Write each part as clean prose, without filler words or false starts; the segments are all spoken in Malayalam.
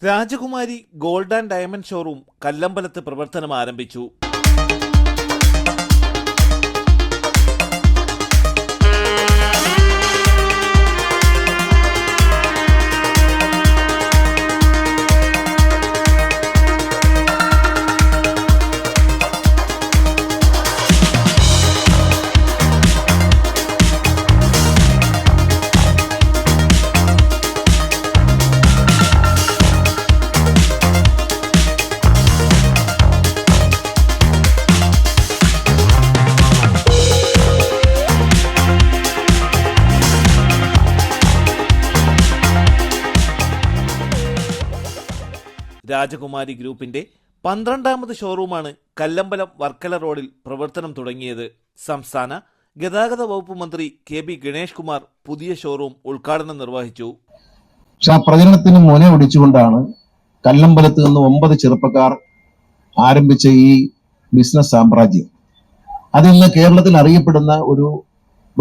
രാജകുമാരി ഗോൾഡ് ആൻഡ് ഡയമണ്ട് ഷോറൂം കല്ലമ്പലത്ത് പ്രവർത്തനം ആരംഭിച്ചു. രാജകുമാരി ഗ്രൂപ്പിന്റെ 12ാമത് ഷോറൂമാണ് കല്ലമ്പലം വർക്കല റോഡിൽ പ്രവർത്തനം തുടങ്ങിയത്. സംസ്ഥാന ഗതാഗത വകുപ്പ് മന്ത്രി കെ ബി ഗണേഷ് കുമാർ പുതിയ ഷോറൂം ഉദ്ഘാടനം നിർവഹിച്ചു. പ്രചരണത്തിന് മുന ഒടിച്ചുകൊണ്ടാണ് കല്ലമ്പലത്ത് നിന്ന് 9 ചെറുപ്പക്കാർ ആരംഭിച്ച ഈ ബിസിനസ് സാമ്രാജ്യം. അതിന്ന് കേരളത്തിൽ അറിയപ്പെടുന്ന ഒരു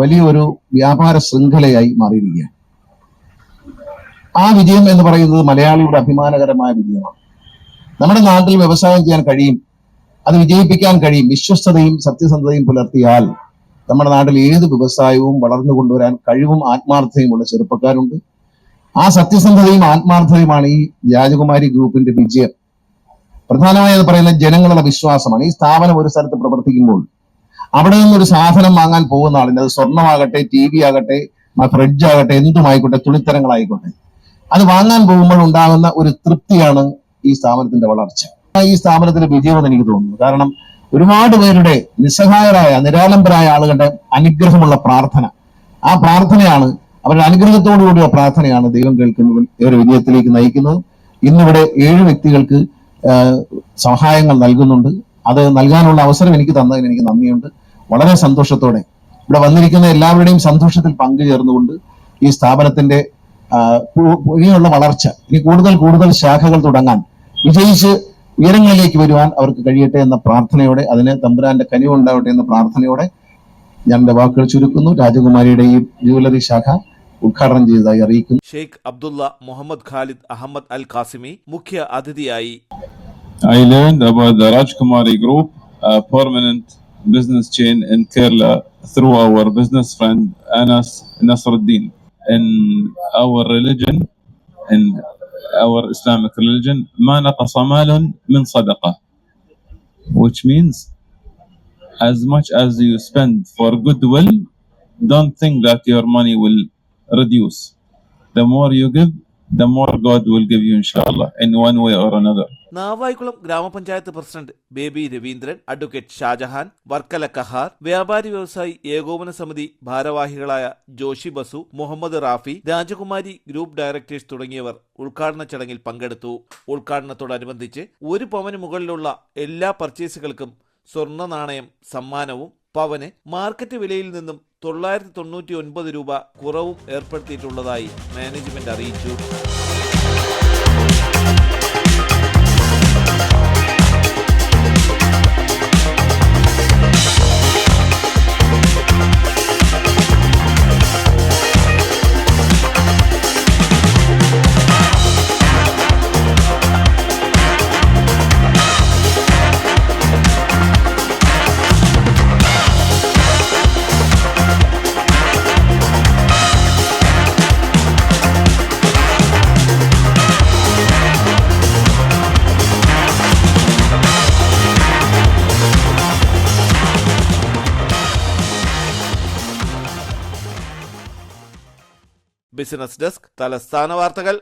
വലിയൊരു വ്യാപാര ശൃംഖലയായി മാറിയിരിക്കുകയാണ്. ആ വിജയം എന്ന് പറയുന്നത് മലയാളിയുടെ അഭിമാനകരമായ വിജയമാണ്. നമ്മുടെ നാട്ടിൽ വ്യവസായം ചെയ്യാൻ കഴിയും, അത് വിജയിപ്പിക്കാൻ കഴിയും. വിശ്വസ്തതയും സത്യസന്ധതയും പുലർത്തിയാൽ നമ്മുടെ നാട്ടിൽ ഏത് വ്യവസായവും വളർന്നു കൊണ്ടുവരാൻ കഴിവും ആത്മാർത്ഥതയുമുള്ള ചെറുപ്പക്കാരുണ്ട്. ആ സത്യസന്ധതയും ആത്മാർത്ഥതയുമാണ് ഈ രാജകുമാരി ഗ്രൂപ്പിന്റെ വിജയം. പ്രധാനമായത് പറയുന്ന ജനങ്ങളുടെ വിശ്വാസമാണ്. ഈ സ്ഥാപനം ഒരു സ്ഥലത്ത് പ്രവർത്തിക്കുമ്പോൾ അവിടെ നിന്നൊരു സാധനം വാങ്ങാൻ പോകുന്ന ആളിന്, അത് സ്വർണ്ണമാകട്ടെ, TV ആകട്ടെ, ഫ്രിഡ്ജ് ആകട്ടെ, എന്തുമായിക്കോട്ടെ, തുണിത്തരങ്ങളായിക്കോട്ടെ, അത് വാങ്ങാൻ പോകുമ്പോൾ ഉണ്ടാകുന്ന ഒരു തൃപ്തിയാണ് ഈ സ്ഥാപനത്തിന്റെ വളർച്ച. ഈ സ്ഥാപനത്തിന്റെ വിജയമെന്ന് എനിക്ക് തോന്നുന്നു. കാരണം ഒരുപാട് പേരുടെ നിസ്സഹായരായ നിരാലംബരായ ആളുകളുടെ അനുഗ്രഹമുള്ള പ്രാർത്ഥന, ആ പ്രാർത്ഥനയാണ്, അവരുടെ അനുഗ്രഹത്തോടുകൂടിയ പ്രാർത്ഥനയാണ് ദൈവം കേൾക്കുന്നതും ഒരു വിജയത്തിലേക്ക് നയിക്കുന്നത്. ഇന്നിവിടെ 7 വ്യക്തികൾക്ക് സഹായങ്ങൾ നൽകുന്നുണ്ട്. അത് നൽകാനുള്ള അവസരം എനിക്ക് തന്നതിന് എനിക്ക് നന്ദിയുണ്ട്. വളരെ സന്തോഷത്തോടെ ഇവിടെ വന്നിരിക്കുന്ന എല്ലാവരുടെയും സന്തോഷത്തിൽ പങ്കുചേർന്നുകൊണ്ട് ഈ സ്ഥാപനത്തിന്റെ ഇനിയുള്ള വളർച്ച, ഇനി കൂടുതൽ ശാഖകൾ തുടങ്ങാൻ, വിജയിച്ച് ഉയരങ്ങളിലേക്ക് വരുവാൻ അവർക്ക് കഴിയട്ടെ എന്ന പ്രാർത്ഥനയോടെ, അതിന് തമ്പുരാന്റെ കനിവുണ്ടാവട്ടെ എന്ന പ്രാർത്ഥനയോടെ ഞാൻ എന്റെ വാക്കുകൾ ചുരുക്കുന്നു. രാജകുമാരിയുടെ ഈ ജ്വല്ലറി ശാഖ ഉദ്ഘാടനം ചെയ്തതായി അറിയിക്കുന്നു. ഷെയ്ഖ് അബ്ദുള്ള മുഹമ്മദ് ഖാലിദ് അഹമ്മദ് അൽ ഖാസിമി മുഖ്യ അതിഥിയായി. I learned about the Rajkumari Group, a permanent business chain in Kerala, through our business friend Anas Nasruddin. In our religion, in our Islamic religion, ما نقص مال من صدقة, which means as much as you spend for goodwill, don't think that your money will reduce. The more you give, the more God will give you, inshallah, in one way or another. Navaikulam grama panchayat president Baby Raveendran, advocate Shajahan, Varkala Kahar, വ്യാപാരി വ്യവസായി ഏകോപന സമിതി ഭാരവാഹികളായ ജോഷി ബസു, മുഹമ്മദ് റാഫി, രാജകുമാരി ഗ്രൂപ്പ് ഡയറക്ടേഴ്സ് തുടങ്ങിയവർ ഉദ്ഘാടന ചടങ്ങിൽ പങ്കെടുത്തു. ഉദ്ഘാടനത്തോടനുബന്ധിച്ച് 1 പവന് മുകളിലുള്ള എല്ലാ പർച്ചേസുകൾക്കും സ്വർണ്ണ നാണയം സമ്മാനവും പവന് മാർക്കറ്റ് വിലയിൽ നിന്നും 999 രൂപ കുറവും ഏർപ്പെടുത്തിയിട്ടുള്ളതായി മാനേജ്മെന്റ് അറിയിച്ചു. ബിസിനസ് ഡെസ്ക്, തലസ്ഥാന വാർത്തകൾ.